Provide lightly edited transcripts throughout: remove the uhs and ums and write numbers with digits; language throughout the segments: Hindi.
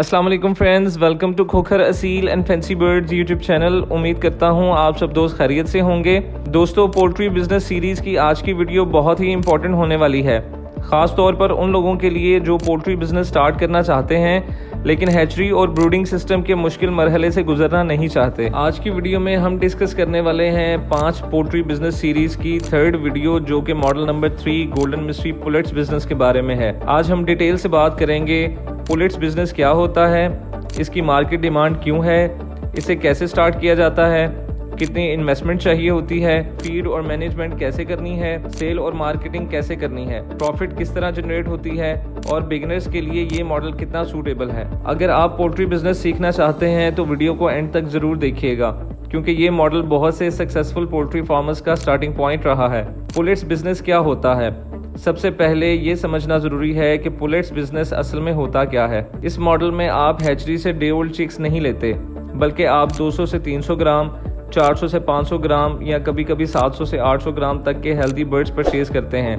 अस्सलाम वालेकुम friends, welcome to Khokhar Aseel and fancy birds YouTube channel. उम्मीद करता हूँ आप सब दोस्त खैरियत से होंगे। दोस्तों, पोल्ट्री बिजनेस सीरीज़ की आज की वीडियो बहुत ही इंपॉर्टेंट होने वाली है, ख़ास तौर पर उन लोगों के लिए जो पोल्ट्री बिजनेस स्टार्ट करना चाहते हैं लेकिन हैचरी और ब्रूडिंग सिस्टम के मुश्किल मरहले से गुजरना नहीं चाहते। आज की वीडियो में हम डिस्कस करने वाले हैं 5 पोल्ट्री बिजनेस सीरीज़ की थर्ड वीडियो, जो कि model number 3 golden mystery pullets business के बारे में है। आज हम डिटेल से बात करेंगे पुलेट्स बिजनेस क्या होता है, इसकी मार्केट डिमांड क्यों है, इसे कैसे स्टार्ट किया जाता है, कितनी इन्वेस्टमेंट चाहिए होती है, फीड और मैनेजमेंट कैसे करनी है, सेल और मार्केटिंग कैसे करनी है, प्रॉफिट किस तरह जनरेट होती है और बिगिनर्स के लिए ये मॉडल कितना सूटेबल है। अगर आप पोल्ट्री बिजनेस सीखना चाहते हैं तो वीडियो को एंड तक ज़रूर देखिएगा, क्योंकि ये मॉडल बहुत से सक्सेसफुल पोल्ट्री फार्मर्स का स्टार्टिंग पॉइंट रहा है। पुलेट्स बिजनेस क्या होता है? सबसे पहले ये समझना ज़रूरी है कि पुलेट्स बिजनेस असल में होता क्या है। इस मॉडल में आप हैचरी से डे ओल्ड चिक्स नहीं लेते, बल्कि आप 200 से 300 ग्राम, 400 से 500 ग्राम या कभी कभी 700 से 800 ग्राम तक के हेल्दी बर्ड्स परचेज करते हैं,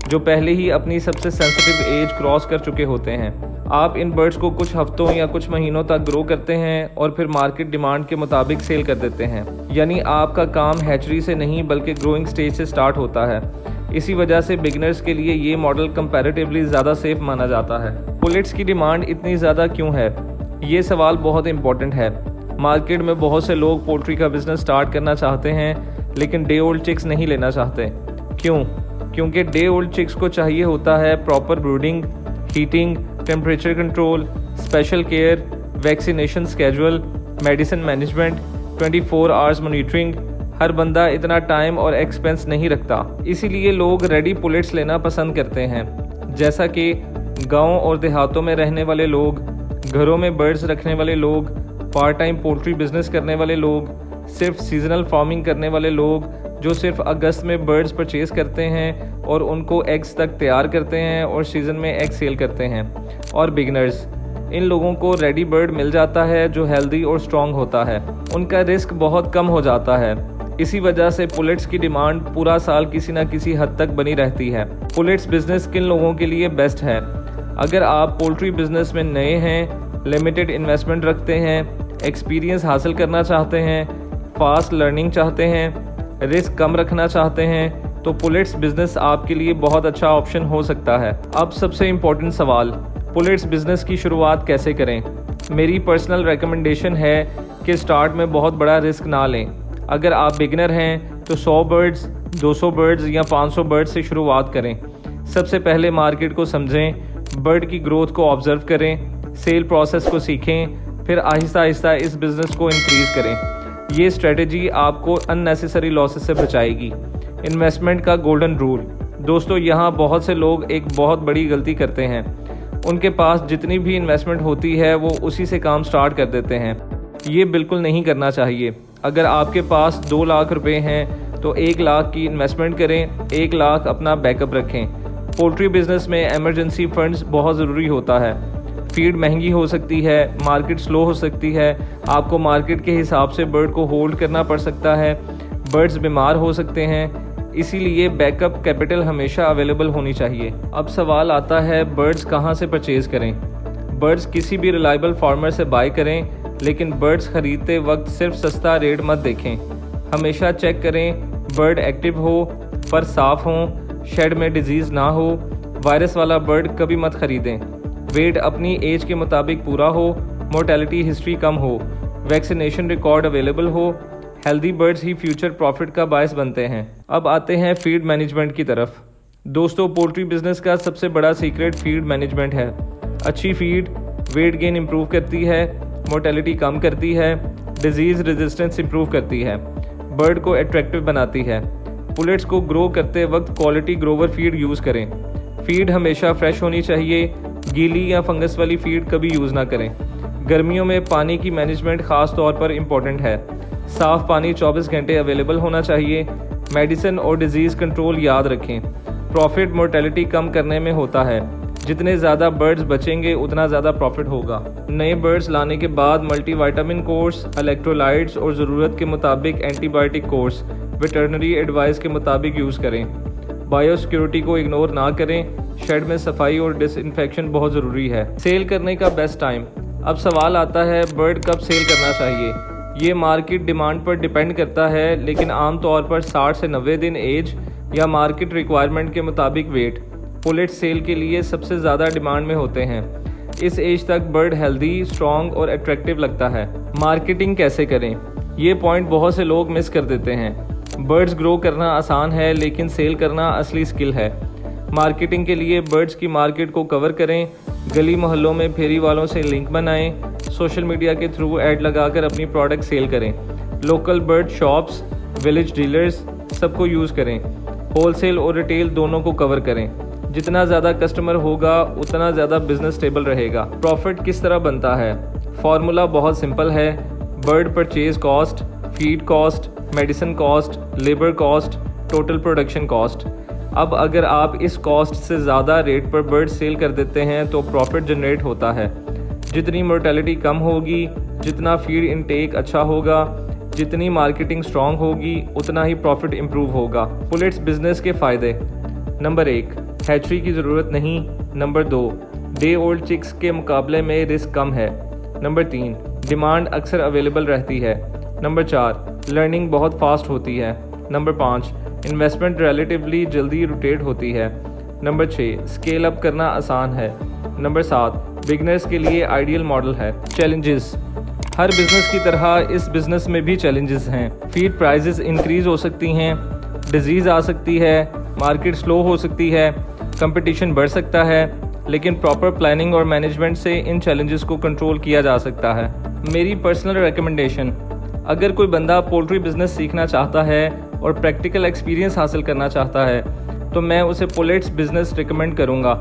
जो पहले ही अपनी सबसे सेंसिटिव एज क्रॉस कर चुके होते हैं। आप इन बर्ड्स को कुछ हफ्तों या कुछ महीनों तक ग्रो करते हैं और फिर मार्केट डिमांड के मुताबिक सेल कर देते हैं। यानी आपका काम हैचरी से नहीं बल्कि ग्रोइंग स्टेज से स्टार्ट होता है। इसी वजह से बिगिनर्स के लिए ये मॉडल कंपैरेटिवली ज़्यादा सेफ माना जाता है। पुलेट्स की डिमांड इतनी ज़्यादा क्यों है? ये सवाल बहुत इंपॉर्टेंट है। मार्केट में बहुत से लोग पोल्ट्री का बिजनेस स्टार्ट करना चाहते हैं लेकिन डे ओल्ड चिक्स नहीं लेना चाहते। क्यों? क्योंकि डे ओल्ड चिक्स को चाहिए होता है proper brooding, heating, temperature control, special care, vaccination schedule, medicine management, 24 hours monitoring. हर बंदा इतना टाइम और एक्सपेंस नहीं रखता, इसीलिए लोग रेडी पुलेट्स लेना पसंद करते हैं। जैसा कि गाँव और देहातों में रहने वाले लोग, घरों में बर्ड्स रखने वाले लोग, पार्ट टाइम पोल्ट्री बिजनेस करने वाले लोग, सिर्फ सीजनल फार्मिंग करने वाले लोग जो सिर्फ अगस्त में बर्ड्स परचेज करते हैं और उनको एग्स तक तैयार करते हैं और सीज़न में एग सेल करते हैं, और बिगनर्स, इन लोगों को रेडी बर्ड मिल जाता है जो हेल्दी और स्ट्रॉन्ग होता है। उनका रिस्क बहुत कम हो जाता है। इसी वजह से पुलेट्स की डिमांड पूरा साल किसी न किसी हद तक बनी रहती है। पुलेट्स बिजनेस किन लोगों के लिए बेस्ट है? अगर आप पोल्ट्री बिजनेस में नए हैं, लिमिटेड इन्वेस्टमेंट रखते हैं, एक्सपीरियंस हासिल करना चाहते हैं, फास्ट लर्निंग चाहते हैं, रिस्क कम रखना चाहते हैं, तो पुलेट्स बिजनेस आपके लिए बहुत अच्छा ऑप्शन हो सकता है। अब सबसे इम्पोर्टेंट सवाल, पुलेट्स बिजनेस की शुरुआत कैसे करें? मेरी पर्सनल रिकमेंडेशन है कि स्टार्ट में बहुत बड़ा रिस्क ना लें। अगर आप बिगिनर हैं तो 100 बर्ड्स, 200 बर्ड्स या 500 बर्ड्स से शुरुआत करें। सबसे पहले मार्केट को समझें, बर्ड की ग्रोथ को ऑब्जर्व करें, सेल प्रोसेस को सीखें, फिर आहिस्ता आहिस्ता इस बिज़नेस को इंक्रीज़ करें। ये स्ट्रेटजी आपको अननेसेसरी लॉसेस से बचाएगी। इन्वेस्टमेंट का गोल्डन रूल। दोस्तों, यहाँ बहुत से लोग एक बहुत बड़ी गलती करते हैं। उनके पास जितनी भी इन्वेस्टमेंट होती है वो उसी से काम स्टार्ट कर देते हैं। ये बिल्कुल नहीं करना चाहिए। अगर आपके पास 2 लाख रुपए हैं तो 1 लाख की इन्वेस्टमेंट करें, 1 लाख अपना बैकअप रखें। पोल्ट्री बिजनेस में एमरजेंसी फंड्स बहुत ज़रूरी होता है। फीड महंगी हो सकती है, मार्केट स्लो हो सकती है, आपको मार्केट के हिसाब से बर्ड को होल्ड करना पड़ सकता है, बर्ड्स बीमार हो सकते हैं, इसीलिए बैकअप कैपिटल हमेशा अवेलेबल होनी चाहिए। अब सवाल आता है, बर्ड्स कहाँ से परचेज़ करें? बर्ड्स किसी भी रिलायबल फार्मर से बाय करें, लेकिन बर्ड्स ख़रीदते वक्त सिर्फ सस्ता रेट मत देखें। हमेशा चेक करें बर्ड एक्टिव हो, पर साफ़ हों, शेड में डिजीज़ ना हो। वायरस वाला बर्ड कभी मत ख़रीदें। वेट अपनी एज के मुताबिक पूरा हो, मोर्टेलिटी हिस्ट्री कम हो, वैक्सीनेशन रिकॉर्ड अवेलेबल हो। हेल्दी बर्ड्स ही फ्यूचर प्रॉफिट का बायस बनते हैं। अब आते हैं फीड मैनेजमेंट की तरफ। दोस्तों, पोल्ट्री बिजनेस का सबसे बड़ा सीक्रेट फीड मैनेजमेंट है। अच्छी फीड वेट गेन इंप्रूव करती है, मोर्टेलिटी कम करती है, डिजीज़ रेजिस्टेंस इंप्रूव करती है, बर्ड को अट्रैक्टिव बनाती है। पुलेट्स को ग्रो करते वक्त क्वालिटी ग्रोवर फीड यूज़ करें। फीड हमेशा फ्रेश होनी चाहिए, गीली या फंगस वाली फीड कभी यूज़ ना करें। गर्मियों में पानी की मैनेजमेंट ख़ास तौर पर इम्पोर्टेंट है। साफ़ पानी 24 घंटे अवेलेबल होना चाहिए। मेडिसिन और डिजीज़ कंट्रोल याद रखें। प्रॉफिट मोर्टेलिटी कम करने में होता है। जितने ज़्यादा बर्ड्स बचेंगे उतना ज़्यादा प्रॉफिट होगा। नए बर्ड्स लाने के बाद मल्टीविटामिन कोर्स, इलेक्ट्रोलाइट्स और ज़रूरत के मुताबिक एंटीबायोटिक कोर्स वेटरनरी एडवाइस के मुताबिक यूज़ करें। बायोसिक्योरिटी को इग्नोर ना करें। शेड में सफाई और डिसइंफेक्शन बहुत ज़रूरी है। सेल करने का बेस्ट टाइम, अब सवाल आता है बर्ड कब सेल करना चाहिए। ये मार्केट डिमांड पर डिपेंड करता है, लेकिन आमतौर पर 60 से 90 दिन एज या मार्केट रिक्वायरमेंट के मुताबिक वेट पुलेट सेल के लिए सबसे ज़्यादा डिमांड में होते हैं। इस एज तक बर्ड हेल्दी, स्ट्रॉन्ग और अट्रैक्टिव लगता है। मार्केटिंग कैसे करें, ये पॉइंट बहुत से लोग मिस कर देते हैं। बर्ड्स ग्रो करना आसान है, लेकिन सेल करना असली स्किल है। मार्केटिंग के लिए बर्ड्स की मार्केट को कवर करें, गली मोहल्लों में फेरी वालों से लिंक बनाएं, सोशल मीडिया के थ्रू ऐड लगाकर अपनी प्रोडक्ट सेल करें। Local bird shops, village dealers सबको यूज़ करें। होलसेल और रिटेल दोनों को कवर करें। जितना ज़्यादा कस्टमर होगा उतना ज़्यादा बिजनेस स्टेबल रहेगा। प्रॉफिट किस तरह बनता है? फॉर्मूला बहुत सिंपल है। Bird purchase cost, feed cost, medicine cost, labour cost, total production cost. अब अगर आप इस कॉस्ट से ज़्यादा रेट पर बर्ड सेल कर देते हैं तो प्रॉफिट जनरेट होता है। जितनी मोर्टेलिटी कम होगी, जितना फीड इनटेक अच्छा होगा, जितनी मार्केटिंग स्ट्रॉन्ग होगी, उतना ही प्रॉफिट इम्प्रूव होगा। पुलेट्स बिजनेस के फ़ायदे। नंबर 1, हैचरी की ज़रूरत नहीं। नंबर 2, डे ओल्ड चिक्स के मुकाबले में रिस्क कम है। नंबर 3, डिमांड अक्सर अवेलेबल रहती है। नंबर 4, लर्निंग बहुत फास्ट होती है। नंबर 5, इन्वेस्टमेंट रिलेटिवली जल्दी रोटेट होती है। नंबर 6, स्केल अप करना आसान है। नंबर 7, बिगनर्स के लिए आइडियल मॉडल है। चैलेंजेस। हर बिजनेस की तरह इस बिजनेस में भी चैलेंजेस हैं। फीड प्राइसेस इंक्रीज हो सकती हैं, डिजीज़ आ सकती है, मार्केट स्लो हो सकती है, कंपटीशन बढ़ सकता है, लेकिन प्रॉपर प्लानिंग और मैनेजमेंट से इन चैलेंजेस को कंट्रोल किया जा सकता है। मेरी पर्सनल रिकमेंडेशन, अगर कोई बंदा पोल्ट्री बिजनेस सीखना चाहता है और प्रैक्टिकल एक्सपीरियंस हासिल करना चाहता है तो मैं उसे पुलेट्स बिजनेस रिकमेंड करूँगा।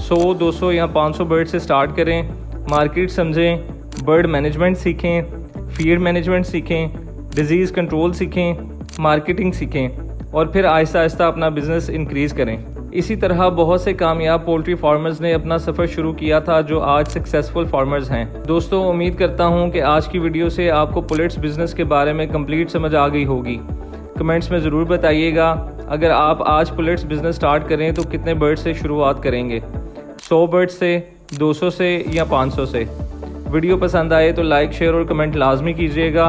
100, 200 या 500 बर्ड से स्टार्ट करें, मार्केट समझें, बर्ड मैनेजमेंट सीखें, फीड मैनेजमेंट सीखें, डिजीज़ कंट्रोल सीखें, मार्केटिंग सीखें और फिर आहिस्ता आहिस्ता अपना बिजनेस इंक्रीज़ करें। इसी तरह बहुत से कामयाब पोल्ट्री फार्मर्स ने अपना सफ़र शुरू किया था जो आज सक्सेसफुल फार्मर्स हैं। दोस्तों, उम्मीद करता हूं कि आज की वीडियो से आपको पुलेट्स बिजनेस के बारे में कंप्लीट समझ आ गई होगी। कमेंट्स में ज़रूर बताइएगा अगर आप आज पुलेट्स बिजनेस स्टार्ट करें तो कितने बर्ड से शुरुआत करेंगे, 100 बर्ड से, 200 से या 500 से। वीडियो पसंद आए तो लाइक, शेयर और कमेंट लाजमी कीजिएगा।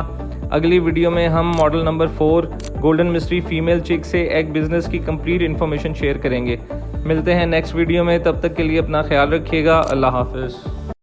अगली वीडियो में हम model number 4 golden mystery female चिक से एग बिजनेस की कंप्लीट इन्फॉर्मेशन शेयर करेंगे। मिलते हैं नेक्स्ट वीडियो में, तब तक के लिए अपना ख्याल रखिएगा। अल्लाह हाफिज़।